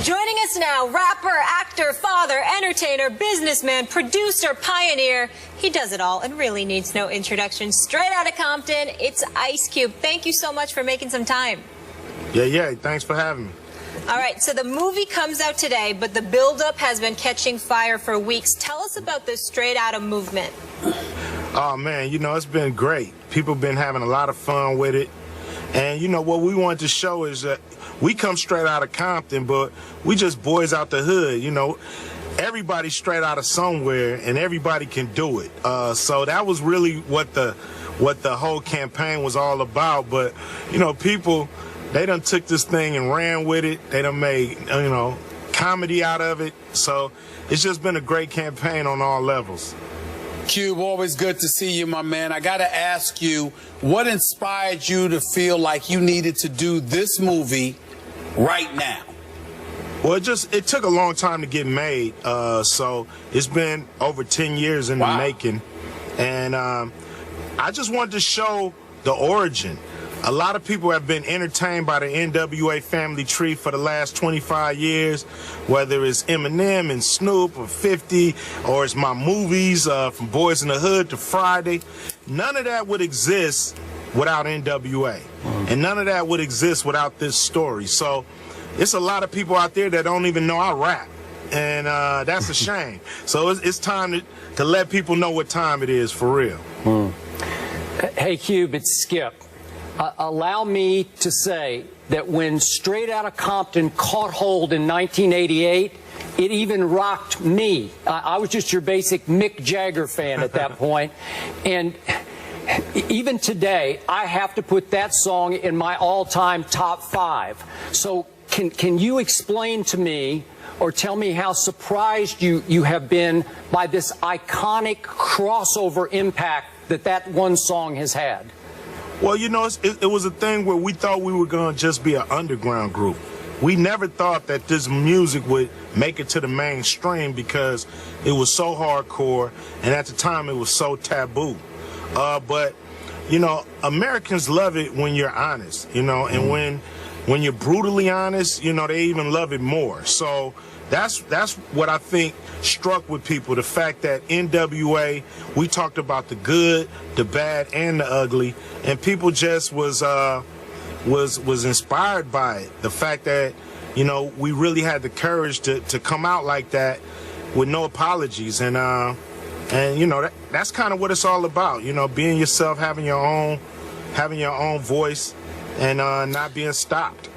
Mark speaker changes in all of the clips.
Speaker 1: Joining us now, rapper, actor, father, entertainer, businessman, producer, pioneer. He does it all and really needs no introduction. Straight out of Compton, it's Ice Cube. Thank you so much for making some time.
Speaker 2: Yeah, thanks for having me.
Speaker 1: All right, so the movie comes out today, but the buildup has been catching fire for weeks. Tell us about this Straight Outta movement.
Speaker 2: Oh, man, you know, it's been great. People been having a lot of fun with it. And, you know, what we wanted to show is that we come straight out of Compton, but we just boys out the hood, you know. Everybody's straight out of somewhere, and everybody can do it. So that was really what the whole campaign was all about. But, you know, people, they done took this thing and ran with it. They done made, you know, comedy out of it. So it's just been a great campaign on all levels.
Speaker 3: Cube, always good to see you, my man. I got to ask you, what inspired you to feel like you needed to do this movie right now?
Speaker 2: Well, it took a long time to get made. So it's been over 10 years in the making. And I just wanted to show the origin. A lot of people have been entertained by the NWA family tree for the last 25 years, whether it's Eminem and Snoop or 50, or it's my movies from Boys in the Hood to Friday. None of that would exist without NWA. And none of that would exist without this story. So it's a lot of people out there that don't even know I rap. And that's a shame. So it's time to let people know what time it is for real.
Speaker 4: Hey, Cube, it's Skip. Allow me to say that when Straight Outta Compton caught hold in 1988, it even rocked me. I was just your basic Mick Jagger fan at that point. And even today, I have to put that song in my all-time top 5. So can you explain to me or tell me how surprised you have been by this iconic crossover impact that one song has had?
Speaker 2: Well, you know, it was a thing where we thought we were going to just be an underground group. We never thought that this music would make it to the mainstream because it was so hardcore, and at the time it was so taboo. But, you know, Americans love it when you're honest, you know, and when you're brutally honest, you know, they even love it more. So that's what I think struck with people, the fact that NWA, we talked about the good, the bad, and the ugly, and people just was inspired by it. The fact that, you know, we really had the courage to come out like that with no apologies, and you know, that's kind of what it's all about, you know, being yourself, having your own voice, and not being stopped.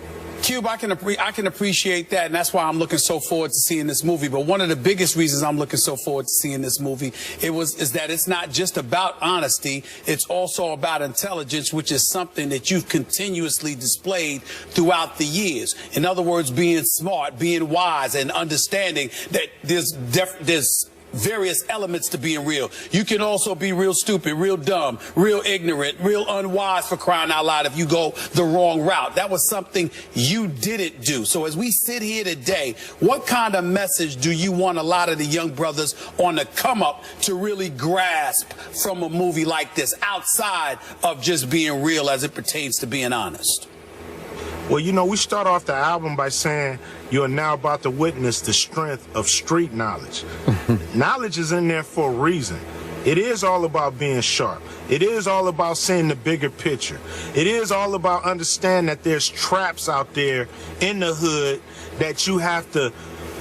Speaker 3: Cube, I can appreciate that, and that's why I'm looking so forward to seeing this movie. But one of the biggest reasons I'm looking so forward to seeing this movie is that it's not just about honesty, it's also about intelligence, which is something that you've continuously displayed throughout the years. In other words, being smart, being wise, and understanding that there's various elements to being real. You can also be real stupid, real dumb, real ignorant, real unwise, for crying out loud, if you go the wrong route. That was something you didn't do. So as we sit here today, what kind of message do you want a lot of the young brothers on the come up to really grasp from a movie like this, outside of just being real as it pertains to being honest?
Speaker 2: Well, you know, we start off the album by saying you are now about to witness the strength of street knowledge. Knowledge is in there for a reason. It is all about being sharp. It is all about seeing the bigger picture. It is all about understanding that there's traps out there in the hood that you have to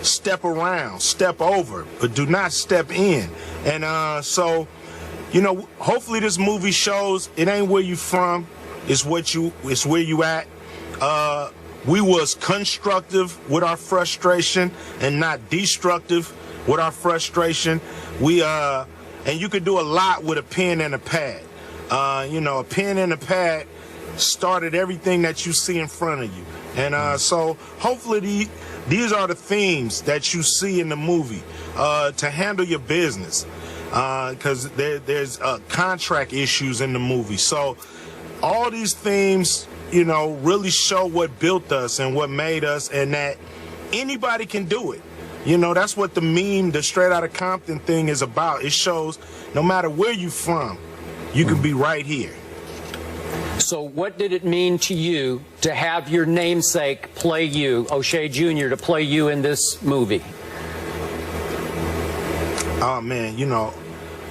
Speaker 2: step around, step over, but do not step in. And so, you know, hopefully this movie shows it ain't where you from, it's where you at. We was constructive with our frustration and not destructive with our frustration. And you could do a lot with a pen and a pad. You know, a pen and a pad started everything that you see in front of you. And so hopefully these are the themes that you see in the movie to handle your business, because there's contract issues in the movie. So all these themes, you know, really show what built us and what made us, and that anybody can do it. You know, that's what the meme, the Straight Outta Compton thing is about. It shows no matter where you're from, you can be right here.
Speaker 4: So what did it mean to you to have your namesake play you, O'Shea Jr., to play you in this movie?
Speaker 2: Oh, man, you know,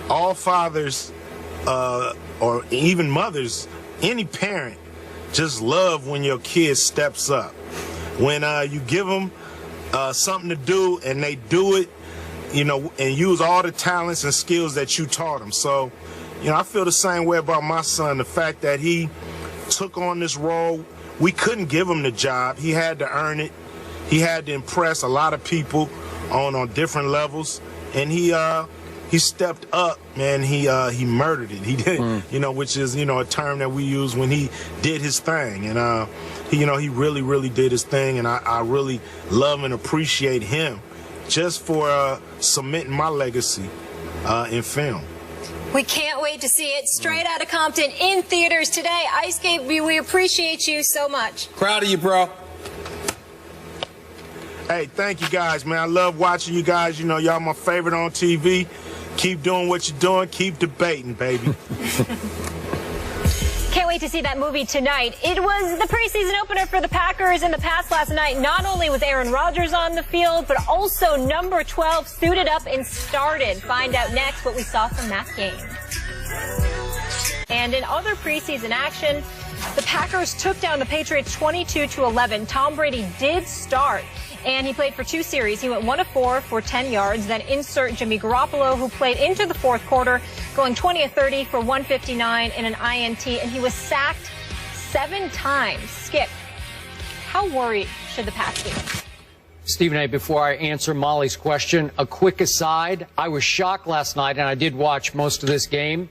Speaker 2: all fathers or even mothers, any parent, just love when your kid steps up. When you give them something to do and they do it, you know, and use all the talents and skills that you taught them. So, you know, I feel the same way about my son. The fact that he took on this role, we couldn't give him the job. He had to earn it. He had to impress a lot of people on different levels, and he stepped up, man. He murdered it. He did, you know, which is, you know, a term that we use when he did his thing. And he really, really did his thing, and I really love and appreciate him just for cementing my legacy in film.
Speaker 1: We can't wait to see it straight out of Compton in theaters today. Ice Cube, we appreciate you so much.
Speaker 3: Proud of you, bro.
Speaker 2: Hey, thank you guys, man. I love watching you guys. You know, y'all my favorite on TV. Keep doing what you're doing. Keep debating, baby.
Speaker 1: Can't wait to see that movie tonight. It was the preseason opener for the Packers in the past last night, not only with Aaron Rodgers on the field, but also number 12 suited up and started. Find out next what we saw from that game. And in other preseason action, the Packers took down the Patriots 22-11. Tom Brady did start, and he played for 2 series. He went 1 of 4 for 10 yards. Then insert Jimmy Garoppolo, who played into the fourth quarter, going 20 of 30 for 159 and an INT, and he was sacked 7 times. Skip, how worried should the Pats be?
Speaker 4: Stephen A., before I answer Molly's question, a quick aside. I was shocked last night, and I did watch most of this game.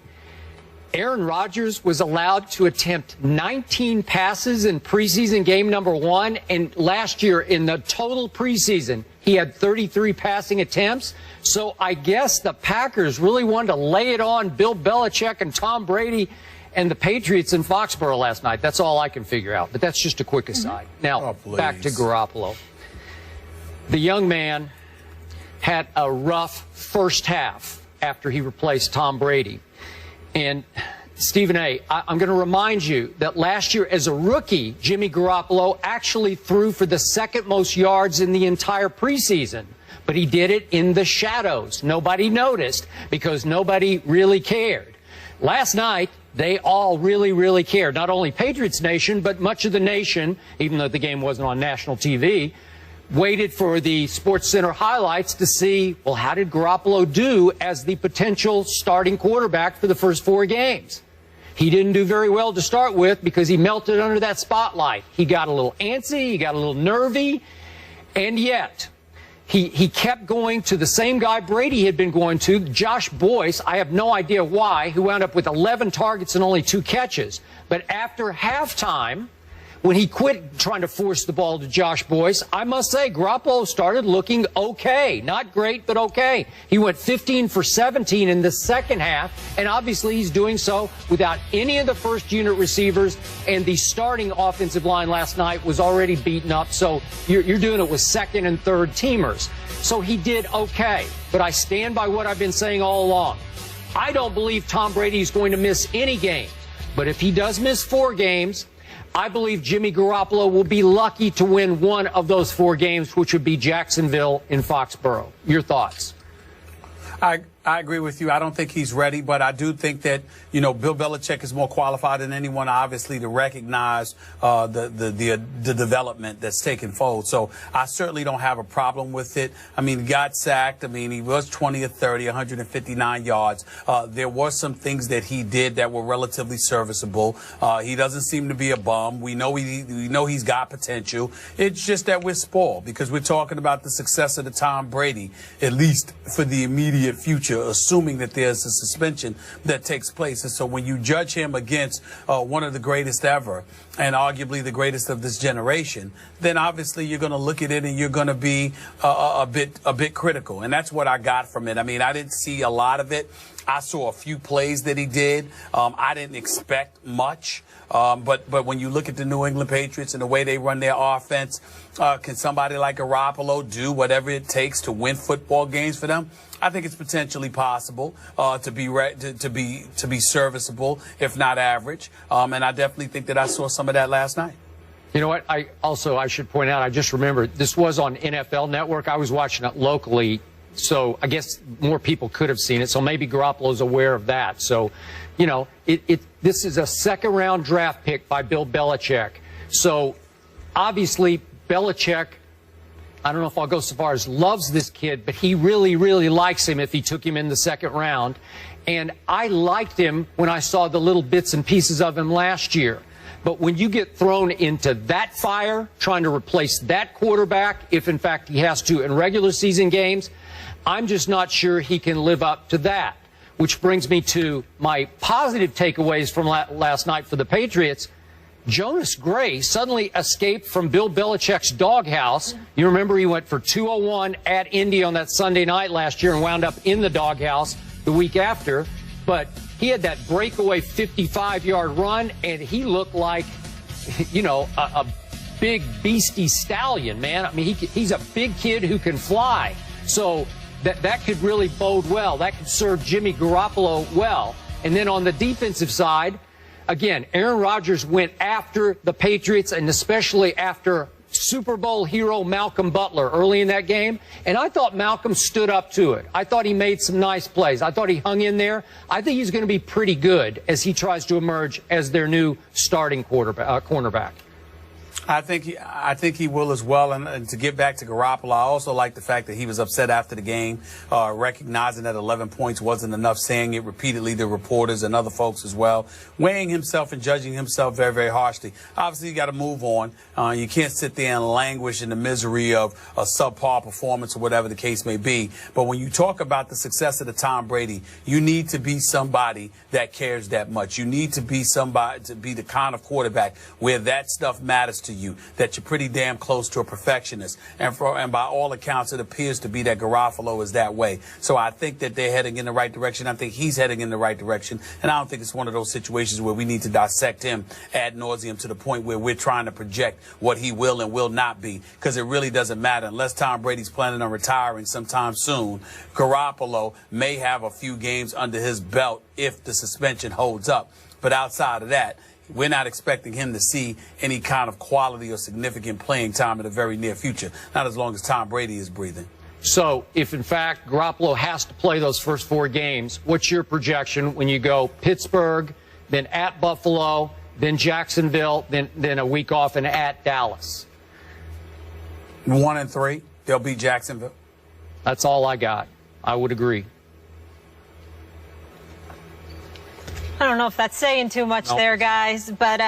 Speaker 4: Aaron Rodgers was allowed to attempt 19 passes in preseason game number 1, and last year in the total preseason, he had 33 passing attempts. So I guess the Packers really wanted to lay it on Bill Belichick and Tom Brady and the Patriots in Foxborough last night. That's all I can figure out, but that's just a quick aside. Now, back to Garoppolo. The young man had a rough first half after he replaced Tom Brady. And Stephen A., I'm going to remind you that last year as a rookie, Jimmy Garoppolo actually threw for the 2nd most yards in the entire preseason. But he did it in the shadows. Nobody noticed because nobody really cared. Last night, they all really, really cared. Not only Patriots Nation, but much of the nation, even though the game wasn't on national TV, waited for the SportsCenter highlights to see, well, how did Garoppolo do as the potential starting quarterback for the first 4 games? He didn't do very well to start with because he melted under that spotlight. He got a little antsy, he got a little nervy, and yet he kept going to the same guy Brady had been going to, Josh Boyce. I have no idea why, who wound up with 11 targets and only 2 catches. But after halftime, when he quit trying to force the ball to Josh Boyce, I must say, Garoppolo started looking okay. Not great, but okay. He went 15 for 17 in the second half, and obviously he's doing so without any of the first-unit receivers, and the starting offensive line last night was already beaten up, so you're doing it with second and third teamers. So he did okay, but I stand by what I've been saying all along. I don't believe Tom Brady is going to miss any games, but if he does miss 4 games, I believe Jimmy Garoppolo will be lucky to win one of those 4 games, which would be Jacksonville in Foxborough. Your thoughts?
Speaker 3: I agree with you. I don't think he's ready, but I do think that, you know, Bill Belichick is more qualified than anyone, obviously, to recognize the development that's taken fold. So I certainly don't have a problem with it. I mean, he got sacked. I mean, he was 20 of 30, 159 yards. There were some things that he did that were relatively serviceable. He doesn't seem to be a bum. We know he's got potential. It's just that we're spoiled because we're talking about the success of the Tom Brady, at least for the immediate future, assuming that there's a suspension that takes place. And so when you judge him against one of the greatest ever and arguably the greatest of this generation, then obviously you're going to look at it and you're going to be a bit critical. And that's what I got from it. I mean, I didn't see a lot of it. I saw a few plays that he did. I didn't expect much. But when you look at the New England Patriots and the way they run their offense, can somebody like Garoppolo do whatever it takes to win football games for them? I think it's potentially possible to be serviceable, if not average. And I definitely think that I saw some of that last night.
Speaker 4: You know what? I should point out, I just remembered, this was on NFL Network. I was watching it locally, so I guess more people could have seen it. So maybe Garoppolo's aware of that. So, you know, this is a second-round draft pick by Bill Belichick. So, obviously, Belichick, I don't know if I'll go so far as loves this kid, but he really, really likes him if he took him in the second round. And I liked him when I saw the little bits and pieces of him last year. But when you get thrown into that fire, trying to replace that quarterback, if in fact he has to in regular season games, I'm just not sure he can live up to that. Which brings me to my positive takeaways from last night for the Patriots. Jonas Gray suddenly escaped from Bill Belichick's doghouse. You remember he went for 201 at Indy on that Sunday night last year and wound up in the doghouse the week after. But he had that breakaway 55-yard run, and he looked like, you know, a big beastie stallion, man. I mean, he's a big kid who can fly. So that could really bode well. That could serve Jimmy Garoppolo well. And then on the defensive side, again, Aaron Rodgers went after the Patriots, and especially after Super Bowl hero Malcolm Butler early in that game. And I thought Malcolm stood up to it. I thought he made some nice plays. I thought he hung in there. I think he's going to be pretty good as he tries to emerge as their new starting cornerback.
Speaker 3: I think he will as well. And to get back to Garoppolo, I also like the fact that he was upset after the game, recognizing that 11 points wasn't enough, saying it repeatedly to reporters and other folks as well, weighing himself and judging himself very, very harshly. Obviously, you got to move on. You can't sit there and languish in the misery of a subpar performance or whatever the case may be. But when you talk about the success of the Tom Brady, you need to be somebody that cares that much. You need to be somebody to be the kind of quarterback where that stuff matters to you, that you're pretty damn close to a perfectionist. And by all accounts, it appears to be that Garoppolo is that way. So I think that they're heading in the right direction. I think he's heading in the right direction. And I don't think it's one of those situations where we need to dissect him ad nauseum to the point where we're trying to project what he will and will not be, because it really doesn't matter. Unless Tom Brady's planning on retiring sometime soon, Garoppolo may have a few games under his belt if the suspension holds up. But outside of that, we're not expecting him to see any kind of quality or significant playing time in the very near future, not as long as Tom Brady is breathing.
Speaker 4: So if, in fact, Garoppolo has to play those first 4 games, what's your projection when you go Pittsburgh, then at Buffalo, then Jacksonville, then a week off and at Dallas?
Speaker 3: 1-3. They'll beat Jacksonville.
Speaker 4: That's all I got. I would agree.
Speaker 1: I don't know if that's saying too much there, guys, but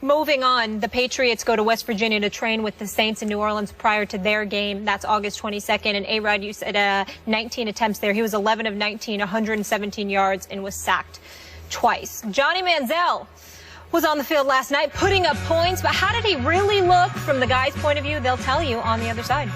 Speaker 1: moving on, the Patriots go to West Virginia to train with the Saints in New Orleans prior to their game. That's August 22nd. And A-Rod, you said 19 attempts there. He was 11 of 19, 117 yards, and was sacked twice. Johnny Manziel was on the field last night putting up points, but how did he really look from the guy's point of view? They'll tell you on the other side.